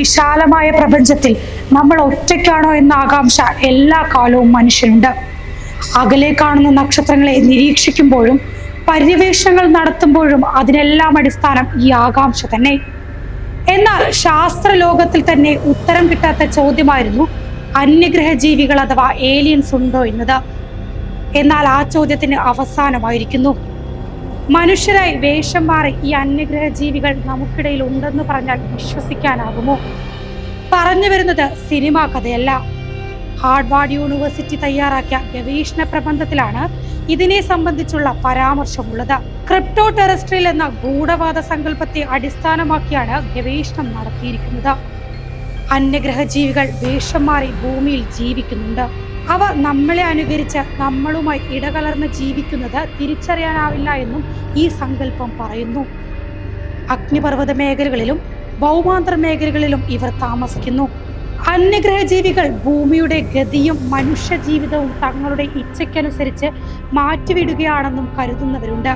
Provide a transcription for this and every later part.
വിശാലമായ പ്രപഞ്ചത്തിൽ നമ്മൾ ഒറ്റയ്ക്കാണോ എന്ന ആകാംക്ഷ എല്ലാ കാലവും മനുഷ്യനുണ്ട്. അകലെ കാണുന്ന നക്ഷത്രങ്ങളെ നിരീക്ഷിക്കുമ്പോഴും പര്യവേഷണങ്ങൾ നടത്തുമ്പോഴും അതിനെല്ലാം അടിസ്ഥാനം ഈ ആകാംക്ഷ തന്നെ. എന്നാൽ ശാസ്ത്ര ലോകത്തിൽ തന്നെ ഉത്തരം കിട്ടാത്ത ചോദ്യമായിരുന്നു അന്യഗ്രഹ ജീവികൾ അഥവാ ഏലിയൻസ് ഉണ്ടോ എന്നത്. എന്നാൽ ആ ചോദ്യത്തിന് അവസാനമായിരിക്കുന്നു. മനുഷ്യരായി വേഷം മാറി ഈ അന്യഗ്രഹ ജീവികൾ നമുക്കിടയിൽ ഉണ്ടെന്ന് പറഞ്ഞാൽ വിശ്വസിക്കാനാകുമോ? പറഞ്ഞു വരുന്നത് സിനിമാ കഥയല്ല. ഹാർവാർഡ് യൂണിവേഴ്സിറ്റി തയ്യാറാക്കിയ ഗവേഷണ പ്രബന്ധത്തിലാണ് ഇതിനെ സംബന്ധിച്ചുള്ള പരാമർശമുള്ളത്. ക്രിപ്റ്റോ ടെറസ്ട്രിയൽ എന്ന ഗൂഢവാദ സങ്കല്പത്തെ അടിസ്ഥാനമാക്കിയാണ് ഗവേഷണം നടത്തിയിരിക്കുന്നത്. അന്യഗ്രഹ ജീവികൾ വേഷം മാറി ഭൂമിയിൽ ജീവിക്കുന്നുണ്ട്. അവ നമ്മളെ അനുകരിച്ച് നമ്മളുമായി ഇടകലർന്ന് ജീവിക്കുന്നത് തിരിച്ചറിയാനാവില്ല എന്നും ഈ സങ്കല്പം പറയുന്നു. അഗ്നിപർവ്വത മേഖലകളിലും ഭൗമാന്തര മേഖലകളിലും ഇവർ താമസിക്കുന്നു. അന്യഗ്രഹ ജീവികൾ ഭൂമിയുടെ ഗതിയും മനുഷ്യ ജീവിതവും തങ്ങളുടെ ഇച്ഛയ്ക്കനുസരിച്ച് മാറ്റിവിടുകയാണെന്നും കരുതുന്നവരുണ്ട്.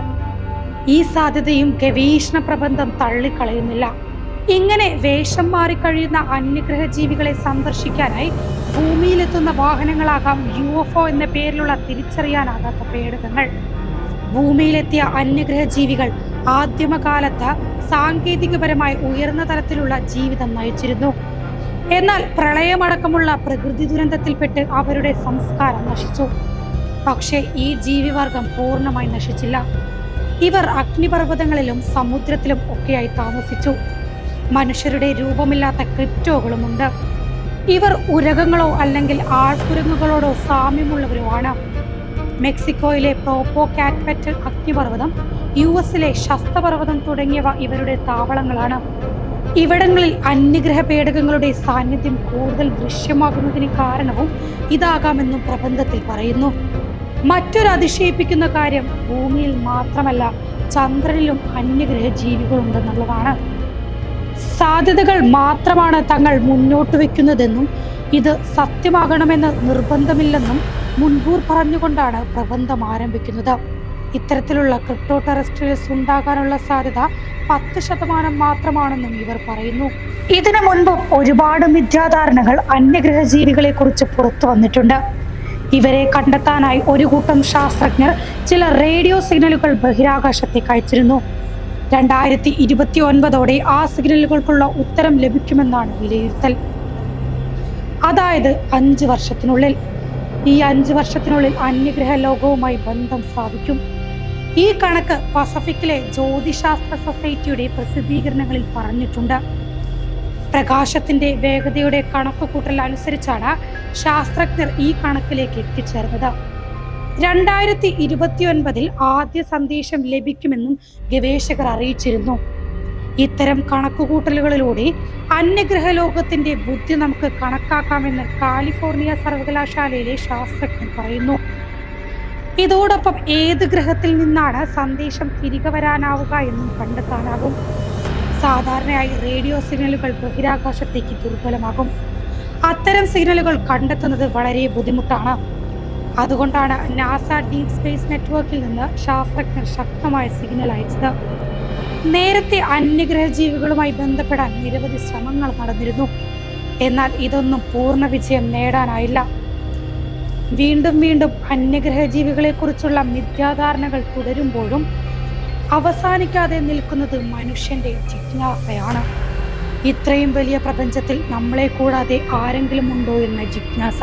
ഈ സാധ്യതയും ഗവേഷണ പ്രബന്ധം തള്ളിക്കളയുന്നില്ല. ഇങ്ങനെ വേഷം മാറിക്കഴിയുന്ന അന്യഗ്രഹ ജീവികളെ സന്ദർശിക്കാനായി ഭൂമിയിലെത്തുന്ന വാഹനങ്ങളാകാം UFO എന്ന പേരിലുള്ള തിരിച്ചറിയാനാകാത്ത പേടകങ്ങൾ. ഭൂമിയിലെത്തിയ അന്യഗ്രഹ ജീവികൾ ആദ്യമകാലത്ത് സാങ്കേതികപരമായി ഉയർന്ന തലത്തിലുള്ള ജീവിതം നയിച്ചിരുന്നു. എന്നാൽ പ്രളയമടക്കമുള്ള പ്രകൃതി ദുരന്തത്തിൽപ്പെട്ട് അവരുടെ സംസ്കാരം നശിച്ചു. പക്ഷേ ഈ ജീവിവർഗം പൂർണ്ണമായി നശിച്ചില്ല. ഇവർ അഗ്നിപർവ്വതങ്ങളിലും സമുദ്രത്തിലും ഒക്കെയായി താമസിച്ചു. മനുഷ്യരുടെ രൂപമില്ലാത്ത ക്രിപ്റ്റോകളുമുണ്ട്. ഇവർ ഉരകങ്ങളോ അല്ലെങ്കിൽ ആൾക്കുരങ്ങുകളോടോ സാമ്യമുള്ളവരോ ആണ്. മെക്സിക്കോയിലെ പോപ്പോകാറ്റ്പെറ്റൽ അഗ്നിപർവ്വതം, US-ലെ ശസ്തപർവ്വതം തുടങ്ങിയവ ഇവരുടെ താവളങ്ങളാണ്. ഇവിടങ്ങളിൽ അന്യഗ്രഹ പേടകങ്ങളുടെ സാന്നിധ്യം കൂടുതൽ ദൃശ്യമാകുന്നതിന് കാരണവും ഇതാകാമെന്നും പ്രബന്ധത്തിൽ പറയുന്നു. മറ്റൊരു അതിശയിപ്പിക്കുന്ന കാര്യം ഭൂമിയിൽ മാത്രമല്ല ചന്ദ്രനിലും അന്യഗ്രഹ ജീവികളുണ്ടെന്നുള്ളതാണ്. സാധ്യതകൾ മാത്രമാണ് തങ്ങൾ മുന്നോട്ട് വെക്കുന്നതെന്നും ഇത് സത്യമാകണമെന്ന് നിർബന്ധമില്ലെന്നും മുൻകൂർ പറഞ്ഞുകൊണ്ടാണ് പ്രബന്ധം ആരംഭിക്കുന്നത്. ഇത്തരത്തിലുള്ള ക്രിപ്റ്റോ ടെറസ്ട്രിയൽസ് ഉണ്ടാകാനുള്ള സാധ്യത 10% മാത്രമാണെന്നും ഇവർ പറയുന്നു. ഇതിനു മുൻപും ഒരുപാട് മിഥ്യാധാരണകൾ അന്യഗ്രഹ ജീവികളെ കുറിച്ച് പുറത്തു വന്നിട്ടുണ്ട്. ഇവരെ കണ്ടെത്താനായി ഒരു കൂട്ടം ശാസ്ത്രജ്ഞർ ചില റേഡിയോ സിഗ്നലുകൾ ബഹിരാകാശത്തേക്ക് അയച്ചിരുന്നു. 2029 ആ സിഗ്നലുകൾക്കുള്ള ഉത്തരം ലഭിക്കുമെന്നാണ് വിലയിരുത്തൽ. അതായത് 5 വർഷത്തിനുള്ളിൽ. ഈ 5 വർഷത്തിനുള്ളിൽ അന്യഗ്രഹ ലോകവുമായി ബന്ധം സ്ഥാപിക്കും. ഈ കണക്ക് പസഫിക്കിലെ ജ്യോതിശാസ്ത്ര സൊസൈറ്റിയുടെ പ്രസിദ്ധീകരണങ്ങളിൽ പറഞ്ഞിട്ടുണ്ട്. പ്രകാശത്തിന്റെ വേഗതയുടെ കണക്കുകൂട്ടൽ അനുസരിച്ചാണ് ശാസ്ത്രജ്ഞർ ഈ കണക്കിലേക്ക് എത്തിച്ചേർന്നത്. 2029 ആദ്യ സന്ദേശം ലഭിക്കുമെന്നും ഗവേഷകർ അറിയിച്ചിരുന്നു. ഇത്തരം കണക്കുകൂട്ടലുകളിലൂടെ അന്യഗ്രഹ ലോകത്തിന്റെ ബുദ്ധി നമുക്ക് കണക്കാക്കാമെന്ന് കാലിഫോർണിയ സർവകലാശാലയിലെ ശാസ്ത്രജ്ഞർ പറയുന്നു. ഇതോടൊപ്പം ഏത് ഗ്രഹത്തിൽ നിന്നാണ് സന്ദേശം തിരികെ വരാനാവുക എന്നും കണ്ടെത്താനാകും. സാധാരണയായി റേഡിയോ സിഗ്നലുകൾ ബഹിരാകാശത്തേക്ക് ദുർബലമാകും. അത്തരം സിഗ്നലുകൾ കണ്ടെത്തുന്നത് വളരെ ബുദ്ധിമുട്ടാണ്. അതുകൊണ്ടാണ് നാസ ഡീപ് സ്പേസ് നെറ്റ്വർക്കിൽ നിന്ന് ശാസ്ത്രജ്ഞർ ശക്തമായ സിഗ്നൽ അയച്ചത്. നേരത്തെ അന്യഗ്രഹ ജീവികളുമായി ബന്ധപ്പെടാൻ നിരവധി ശ്രമങ്ങൾ നടന്നിരുന്നു. എന്നാൽ ഇതൊന്നും പൂർണ്ണ വിജയം നേടാനായില്ല. വീണ്ടും വീണ്ടും അന്യഗ്രഹ ജീവികളെ കുറിച്ചുള്ള മിഥ്യാധാരണകൾ തുടരുമ്പോഴും അവസാനിക്കാതെ നിൽക്കുന്നത് മനുഷ്യന്റെ ജിജ്ഞാസയാണ്. ഇത്രയും വലിയ പ്രപഞ്ചത്തിൽ നമ്മളെ കൂടാതെ ആരെങ്കിലും ഉണ്ടോ എന്ന ജിജ്ഞാസ.